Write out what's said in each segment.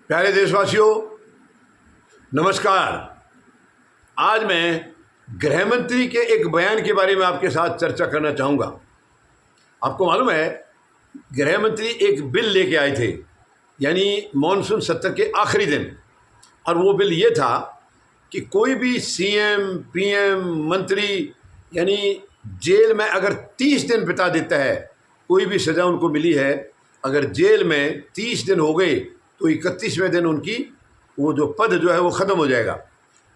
प्यारे देशवासियों, नमस्कार। आज मैं गृह मंत्री के एक बयान के बारे में आपके साथ चर्चा करना चाहूँगा। आपको मालूम है, गृह मंत्री एक बिल लेके आए थे, यानी मॉनसून सत्र के आखिरी दिन, और वो बिल ये था कि कोई भी सीएम, पीएम, मंत्री यानी जेल में अगर 30 दिन बिता देता है, कोई भी सज़ा उनको मिली है, अगर जेल में 30 दिन हो गए तो 31वें दिन उनकी वो जो पद जो है वो ख़त्म हो जाएगा।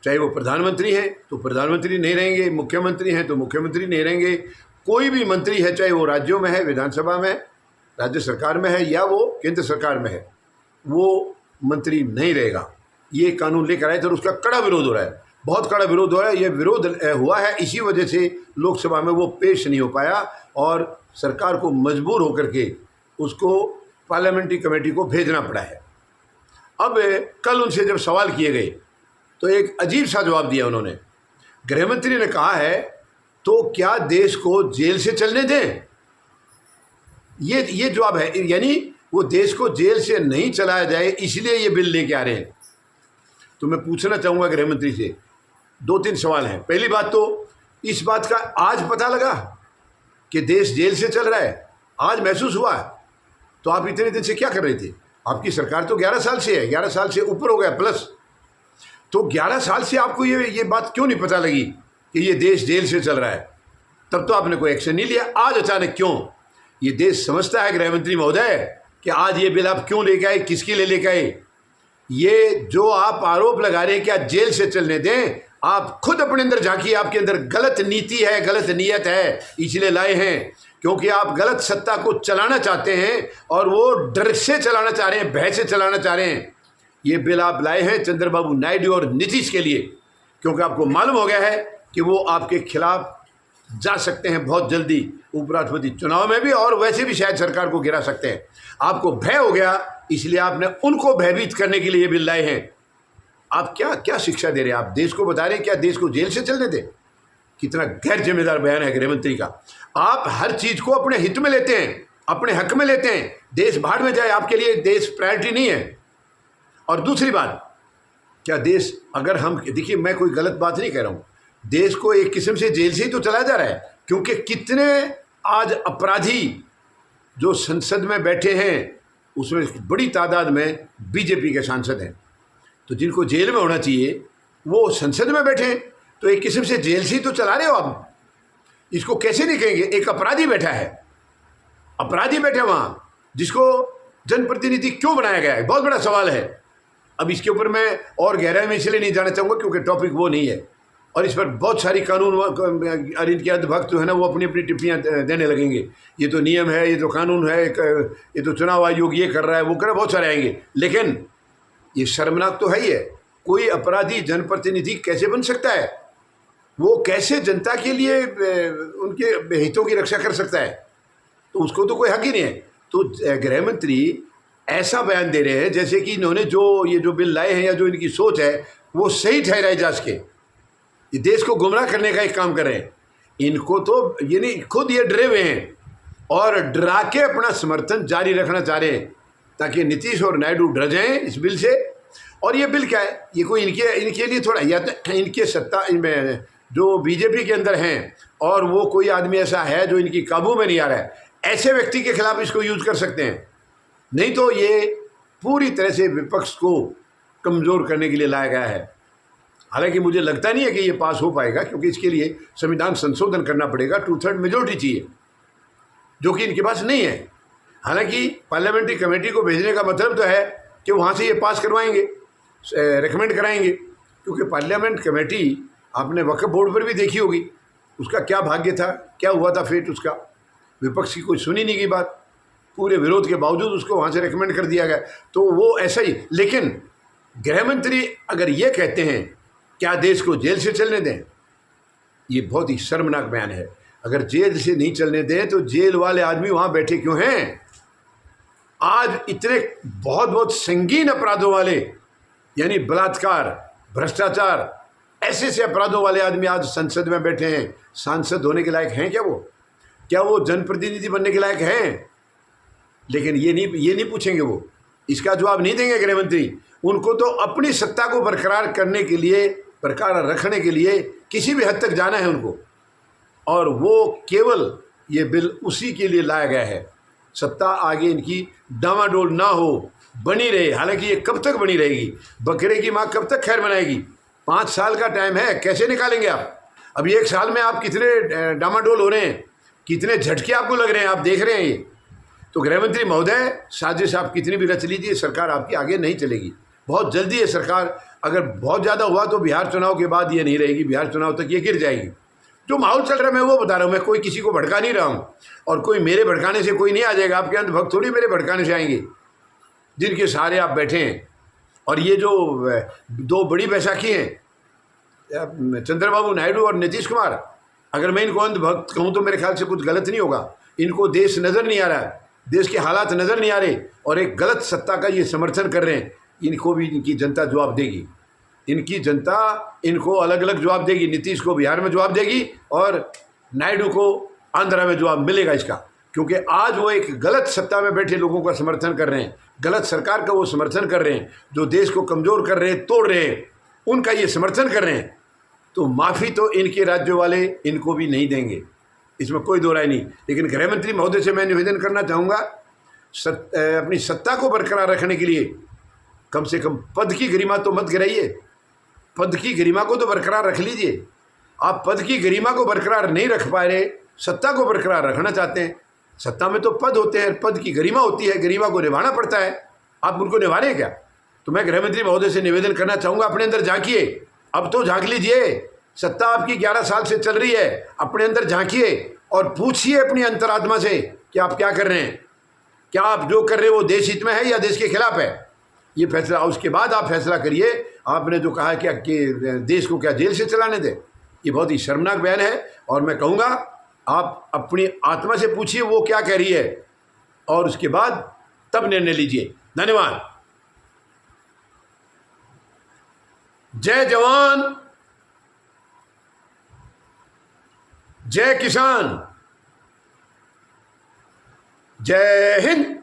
चाहे वो प्रधानमंत्री हैं तो प्रधानमंत्री नहीं रहेंगे, मुख्यमंत्री हैं तो मुख्यमंत्री नहीं रहेंगे, कोई भी मंत्री है, चाहे वो राज्यों में है, विधानसभा में, राज्य सरकार में है या वो केंद्र सरकार में है, वो मंत्री नहीं रहेगा। ये कानून लेकर आए थे और उसका कड़ा विरोध हो रहा है, बहुत कड़ा विरोध हो रहा है। ये विरोध हुआ है, इसी वजह से लोकसभा में वो पेश नहीं हो पाया और सरकार को मजबूर होकर के उसको पार्लियामेंट्री कमेटी को भेजना पड़ा है। अब कल उनसे जब सवाल किए गए तो एक अजीब सा जवाब दिया उन्होंने। गृह मंत्री ने कहा है, तो क्या देश को जेल से चलने दें? ये जवाब है, यानी वो देश को जेल से नहीं चलाया जाए इसलिए ये बिल लेके आ रहे हैं। तो मैं पूछना चाहूँगा गृह मंत्री से, 2-3 सवाल हैं। पहली बात तो इस बात का आज पता लगा कि देश जेल से चल रहा है, आज महसूस हुआ। तो आप इतने दिन से क्या कर रहे थे? आपकी सरकार तो 11 साल से है, 11 साल से ऊपर हो गया प्लस। तो 11 साल से आपको ये बात क्यों नहीं पता लगी कि ये देश जेल से चल रहा है? तब तो आपने कोई एक्शन नहीं लिया, आज अचानक क्यों? ये देश समझता है गृह मंत्री महोदय कि आज ये बिल आप क्यों लेके आए, किसके लिए लेके आए? ये जो आप आरोप लगा रहे हैं कि आज जेल से चलने दें, आप खुद अपने अंदर झांकिए, आपके अंदर गलत नीति है, गलत नीयत है, इसलिए लाए हैं क्योंकि आप गलत सत्ता को चलाना चाहते हैं और वो डर से चलाना चाह रहे हैं, भय से चलाना चाह रहे हैं। ये बिल आप लाए हैं चंद्रबाबू नायडू और नीतीश के लिए, क्योंकि आपको मालूम हो गया है कि वो आपके खिलाफ जा सकते हैं बहुत जल्दी उपराष्ट्रपति चुनाव में भी, और वैसे भी शायद सरकार को गिरा सकते हैं। आपको भय हो गया, इसलिए आपने उनको भयभीत करने के लिए ये बिल लाए हैं। आप क्या शिक्षा दे रहे हैं? आप देश को बता रहे हैं क्या देश को जेल से चलने दें? कितना गैर जिम्मेदार बयान है गृह मंत्री का। आप हर चीज को अपने हित में लेते हैं, अपने हक में लेते हैं। देश बाहर में जाए, आपके लिए देश प्रायोरिटी नहीं है। और दूसरी बात, क्या देश, अगर हम देखिए, मैं कोई गलत बात नहीं कह रहा हूँ, देश को एक किस्म से जेल से ही तो चलाया जा रहा है, क्योंकि कितने आज अपराधी जो संसद में बैठे हैं उसमें बड़ी तादाद में बीजेपी के सांसद हैं। तो जिनको जेल में होना चाहिए वो संसद में बैठे हैं, तो एक किस्म से जेल से ही तो चला रहे हो आप। इसको कैसे नहीं कहेंगे? एक अपराधी बैठा है, अपराधी बैठे वहां, जिसको जनप्रतिनिधि क्यों बनाया गया है, बहुत बड़ा सवाल है। अब इसके ऊपर मैं और गहराई में इसलिए नहीं जाना चाहूँगा क्योंकि टॉपिक वो नहीं है, और इस पर बहुत सारी कानून और इनके अंधभक्त जो है ना, वो अपनी अपनी टिप्पणियाँ देने लगेंगे। ये तो नियम है, ये तो कानून है, ये तो चुनाव आयोग ये कर रहा है, वो कर रहा है, बहुत सारे आएंगे। लेकिन ये शर्मनाक तो है ही है। कोई अपराधी जनप्रतिनिधि कैसे बन सकता है? वो कैसे जनता के लिए उनके हितों की रक्षा कर सकता है? तो उसको तो कोई हक ही नहीं है। तो गृह मंत्री ऐसा बयान दे रहे हैं जैसे कि इन्होंने ये जो बिल लाए हैं या जो इनकी सोच है वो सही ठहराई जा सके। ये देश को गुमराह करने का एक काम कर रहे हैं। इनको तो ये नहीं, खुद ये डरे हुए हैं और डरा के अपना समर्थन जारी रखना चाह रहे हैं ताकि नीतीश और नायडू डर जाएं इस बिल से। और ये बिल क्या है? ये कोई इनके लिए थोड़ा, या तो इनके सत्ता में जो बीजेपी के अंदर हैं और वो कोई आदमी ऐसा है जो इनकी काबू में नहीं आ रहा है, ऐसे व्यक्ति के खिलाफ इसको यूज कर सकते हैं। नहीं तो ये पूरी तरह से विपक्ष को कमज़ोर करने के लिए लाया गया है। हालांकि मुझे लगता नहीं है कि ये पास हो पाएगा, क्योंकि इसके लिए संविधान संशोधन करना पड़ेगा, 2/3 मेजोरिटी चाहिए, जो कि इनके पास नहीं है। हालांकि पार्लियामेंट्री कमेटी को भेजने का मतलब तो है कि वहाँ से ये पास करवाएंगे, रेकमेंड कराएंगे, क्योंकि पार्लियामेंट कमेटी आपने वक्फ बोर्ड पर भी देखी होगी, उसका क्या भाग्य था, क्या हुआ था फेट उसका। विपक्ष की कोई सुनी नहीं गई बात, पूरे विरोध के बावजूद उसको वहाँ से रेकमेंड कर दिया गया। तो वो ऐसा ही। लेकिन गृह मंत्री अगर ये कहते हैं क्या देश को जेल से चलने दें, ये बहुत ही शर्मनाक बयान है। अगर जेल से नहीं चलने दें तो जेल वाले आदमी वहाँ बैठे क्यों हैं? आज इतने बहुत संगीन अपराधों वाले, यानी बलात्कार, भ्रष्टाचार, ऐसे अपराधों वाले आदमी आज संसद में बैठे हैं। सांसद होने के लायक हैं क्या वो? क्या वो जनप्रतिनिधि बनने के लायक हैं? लेकिन ये नहीं पूछेंगे वो। इसका जवाब नहीं देंगे गृह मंत्री। उनको तो अपनी सत्ता को बरकरार करने के लिए, बरकरार रखने के लिए किसी भी हद तक जाना है उनको, और वो केवल ये बिल उसी के लिए लाया गया है। सत्ता आगे इनकी डामाडोल ना हो, बनी रहे। हालांकि ये कब तक बनी रहेगी? बकरे की माँ कब तक खैर बनाएगी? 5 साल का टाइम है, कैसे निकालेंगे आप? अभी 1 साल में आप कितने डामाडोल हो रहे हैं, कितने झटके आपको लग रहे हैं, आप देख रहे हैं ये। तो गृह मंत्री महोदय, साजिश आप कितनी भी रच लीजिए, सरकार आपकी आगे नहीं चलेगी। बहुत जल्दी ये सरकार, अगर बहुत ज़्यादा हुआ तो बिहार चुनाव के बाद ये नहीं रहेगी, बिहार चुनाव तक ये गिर जाएगी। जो माहौल चल रहा है मैं वो बता रहा हूँ, मैं कोई किसी को भड़का नहीं रहा हूँ, और कोई मेरे भड़काने से कोई नहीं आ जाएगा। आपके अंधभक्त थोड़ी मेरे भड़काने से आएंगे, जिनके सहारे आप बैठे हैं। और ये जो 2 बड़ी बैसाखी हैं, चंद्रबाबू नायडू और नीतीश कुमार, अगर मैं इनको अंधभक्त कहूँ तो मेरे ख्याल से कुछ गलत नहीं होगा। इनको देश नज़र नहीं आ रहा है, देश के हालात नज़र नहीं आ रहे, और एक गलत सत्ता का ये समर्थन कर रहे हैं। इनको भी इनकी जनता जवाब देगी, इनकी जनता इनको अलग अलग जवाब देगी। नीतीश को बिहार में जवाब देगी और नायडू को आंध्रा में जवाब मिलेगा इसका, क्योंकि आज वो एक गलत सत्ता में बैठे लोगों का समर्थन कर रहे हैं, गलत सरकार का वो समर्थन कर रहे हैं, जो देश को कमज़ोर कर रहे हैं, तोड़ रहे हैं, उनका ये समर्थन कर रहे हैं। तो माफ़ी तो इनके राज्य वाले इनको भी नहीं देंगे, इसमें कोई दो राय नहीं। लेकिन गृह मंत्री महोदय से मैं निवेदन करना चाहूँगा, अपनी सत्ता को बरकरार रखने के लिए कम से कम पद की गरिमा तो मत गिराइए, पद की गरिमा को तो बरकरार रख लीजिए। आप पद की गरिमा को बरकरार नहीं रख पा रहे, सत्ता को बरकरार रखना चाहते हैं। सत्ता में तो पद होते हैं, पद की गरिमा होती है, गरिमा को निभाना पड़ता है। आप उनको निभा रहे हैं क्या? तो मैं गृह मंत्री महोदय से निवेदन करना चाहूँगा, अपने अंदर झांकिए, अब तो झांक लीजिए। सत्ता आपकी 11 साल से चल रही है, अपने अंदर झांकिए और पूछिए अपनी अंतरात्मा से कि आप क्या कर रहे हैं, क्या आप जो कर रहे हैं वो देश हित में है या देश के खिलाफ है। ये फैसला, उसके बाद आप फैसला करिए। आपने जो कहा कि देश को क्या जेल से चलाने दें, ये बहुत ही शर्मनाक बयान है। और मैं कहूँगा आप अपनी आत्मा से पूछिए वो क्या कह रही है, और उसके बाद तब निर्णय लीजिए। धन्यवाद। जय जवान, जय किसान, जय हिंद।